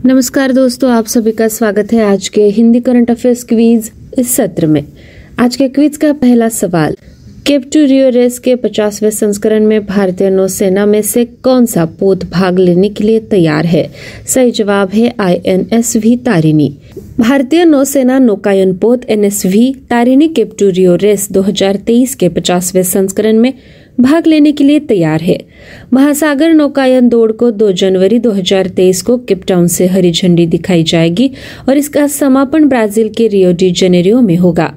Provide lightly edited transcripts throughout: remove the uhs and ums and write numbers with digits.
नमस्कार दोस्तों, आप सभी का स्वागत है आज के हिंदी करंट अफेयर्स क्विज इस सत्र में। आज के क्विज का पहला सवाल, केप टू रियो रेस के 50वें संस्करण में भारतीय नौसेना में से कौन सा पोत भाग लेने के लिए तैयार है? सही जवाब है INSV तारिणी। भारतीय नौसेना नौकायन पोत NSV Tarini Cape to Rio race 2023 के 50वें संस्करण में भाग लेने के लिए तैयार है। महासागर नौकायन दौड़ को 2 जनवरी 2023 को केप टाउन से हरी झंडी दिखाई जाएगी और इसका समापन ब्राजील के रियो डी जेनेरियो में होगा।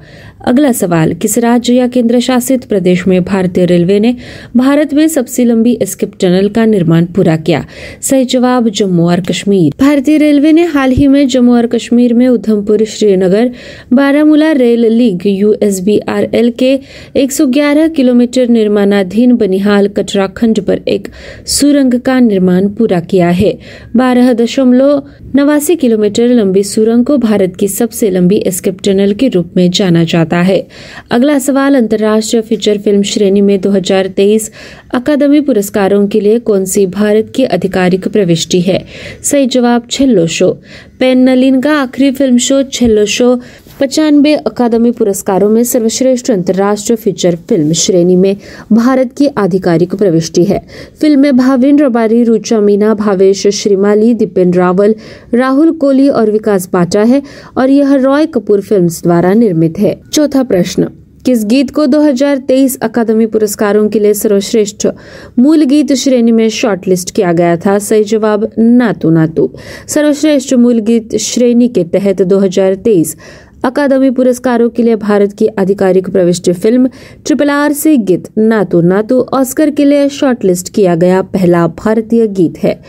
अगला सवाल, किस राज्य या केंद्र शासित प्रदेश में भारतीय रेलवे ने भारत में सबसे लंबी एस्केप टनल का निर्माण पूरा किया? सही जवाब जम्मू और कश्मीर। भारतीय रेलवे ने हाल ही में जम्मू और कश्मीर में Udhampur Srinagar Baramulla rail link USBRL के 111 किलोमीटर निर्माणाधीन बनिहाल कटरा खंड पर एक सुरंग का निर्माण पूरा किया है। 12.89 किलोमीटर लंबी सुरंग को भारत की सबसे लंबी एस्केप टनल के रूप में जाना जाता है। अगला सवाल, अंतर्राष्ट्रीय फीचर फिल्म श्रेणी में 2023 अकादमी पुरस्कारों के लिए कौन सी भारत की आधिकारिक प्रविष्टि है? सही जवाब छेल्लो शो। पेन्नलिन का आखिरी फिल्म शो छेल्लो शो 95 अकादमी पुरस्कारों में सर्वश्रेष्ठ अंतर्राष्ट्रीय फीचर फिल्म श्रेणी में भारत की आधिकारिक प्रविष्टि है। फिल्म में भाविन रबारी, रुचा मीना, भावेश श्रीमाली, दीपेन रावल, राहुल कोहली और विकास बाटा है और यह रॉय कपूर फिल्म्स द्वारा निर्मित है। चौथा प्रश्न, किस गीत को 2023 अकादमी पुरस्कारों के लिए सर्वश्रेष्ठ मूल गीत श्रेणी में शॉर्टलिस्ट किया गया था? सही जवाब नातू नातू। सर्वश्रेष्ठ मूल गीत श्रेणी के तहत 2023 अकादमी पुरस्कारों के लिए भारत की आधिकारिक प्रविष्टि फिल्म RRR से गीत नातू नातू ऑस्कर के लिए शॉर्टलिस्ट किया गया पहला भारतीय गीत है।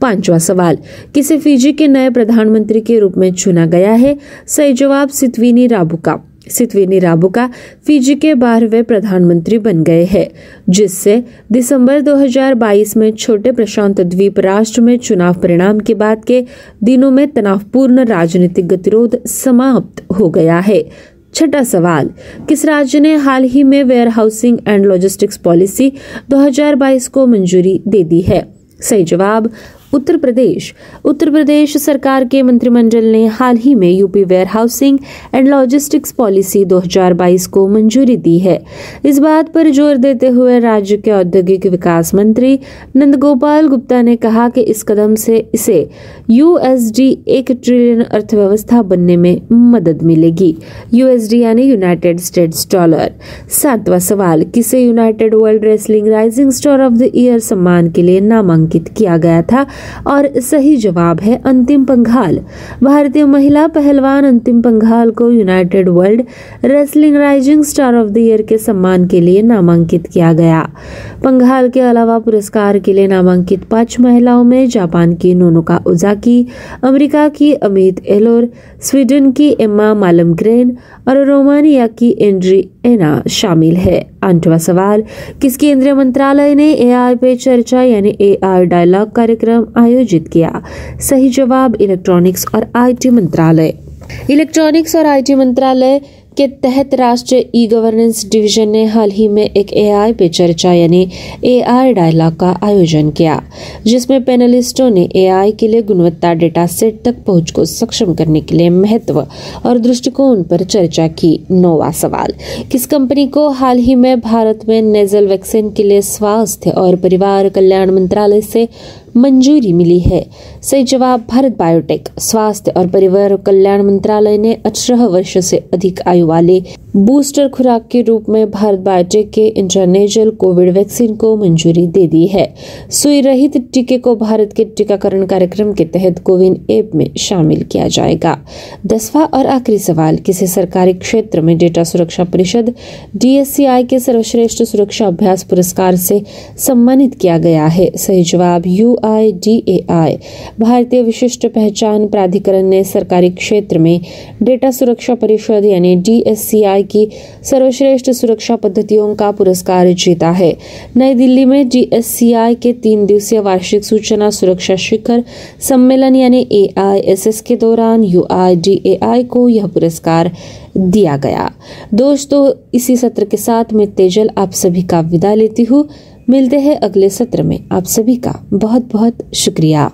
पांचवा सवाल, किसे फिजी के नए प्रधानमंत्री के रूप में चुना गया है? सही जवाब सितवीनी राबुका। सितवीनी राबुका फिजी के 12वें प्रधानमंत्री बन गए हैं, जिससे दिसंबर 2022 में छोटे प्रशांत द्वीप राष्ट्र में चुनाव परिणाम के बाद के दिनों में तनावपूर्ण राजनीतिक गतिरोध समाप्त हो गया है। छठा सवाल, किस राज्य ने हाल ही में warehousing and logistics policy 2022 को मंजूरी दे दी है? सही जवाब उत्तर प्रदेश। उत्तर प्रदेश सरकार के मंत्रिमंडल ने हाल ही में UP warehousing and logistics policy 2022 को मंजूरी दी है। इस बात पर जोर देते हुए राज्य के औद्योगिक विकास मंत्री नंदगोपाल गुप्ता ने कहा कि इस कदम से इसे USD 1 ट्रिलियन अर्थव्यवस्था बनने में मदद मिलेगी। USD यानी यूनाइटेड स्टेट्स डॉलर। सातवां सवाल, किसे United world wrestling rising star of the year सम्मान के लिए नामांकित किया गया था? और सही जवाब है अंतिम पंघाल। भारतीय महिला पहलवान अंतिम पंघाल को United world wrestling rising star of the year के सम्मान के लिए नामांकित किया गया। पंघाल के अलावा पुरस्कार के लिए नामांकित 5 महिलाओं में जापान की नोनोका ओजाकी, अमेरिका की अमित एलोर, स्वीडन की एम्मा मालमग्रेन और रोमानिया की एंड्रिएना शामिल है। 8वां सवाल, किस केंद्रीय मंत्रालय ने AI पे चर्चा यानी AI डायलॉग कार्यक्रम आयोजित किया? सही जवाब इलेक्ट्रॉनिक्स और IT मंत्रालय। इलेक्ट्रॉनिक्स और IT मंत्रालय के तहत राष्ट्रीय ई-गवर्नेंस डिवीजन ने हाल ही में एक AI पे चर्चा यानी AI डायलॉग का आयोजन किया, जिसमें पैनलिस्टों ने AI के लिए गुणवत्ता डेटा सेट तक पहुंच को सक्षम करने के लिए महत्व और दृष्टिकोण पर चर्चा की। 9वां सवाल, किस कंपनी को हाल ही में भारत में नेजल वैक्सीन के लिए स्वास्थ्य और परिवार कल्याण मंत्रालय से मंजूरी मिली है? सही जवाब भारत बायोटेक। स्वास्थ्य और परिवार कल्याण मंत्रालय ने 18 वर्ष से अधिक आयु वाले बूस्टर खुराक के रूप में भारत बायोटेक के इंट्रानेजल कोविड वैक्सीन को मंजूरी दे दी है। सुई रहित टीके को भारत के टीकाकरण कार्यक्रम के तहत कोविन ऐप में शामिल किया जाएगा। 10वां और आखिरी सवाल, किसी सरकारी क्षेत्र में डेटा सुरक्षा परिषद DSCI के सर्वश्रेष्ठ सुरक्षा अभ्यास पुरस्कार से सम्मानित किया गया है? सही जवाब UIDAI। भारतीय विशिष्ट पहचान प्राधिकरण ने सरकारी क्षेत्र में डेटा सुरक्षा परिषद यानी DSCI की सर्वश्रेष्ठ सुरक्षा पद्धतियों का पुरस्कार जीता है। नई दिल्ली में DSCI के 3 दिवसीय वार्षिक सूचना सुरक्षा शिखर सम्मेलन यानी AISS के दौरान UIDAI को यह पुरस्कार दिया गया। दोस्तों, इसी सत्र के साथ मैं तेजल आप सभी का विदा लेती हूँ। मिलते हैं अगले सत्र में। आप सभी का बहुत बहुत शुक्रिया।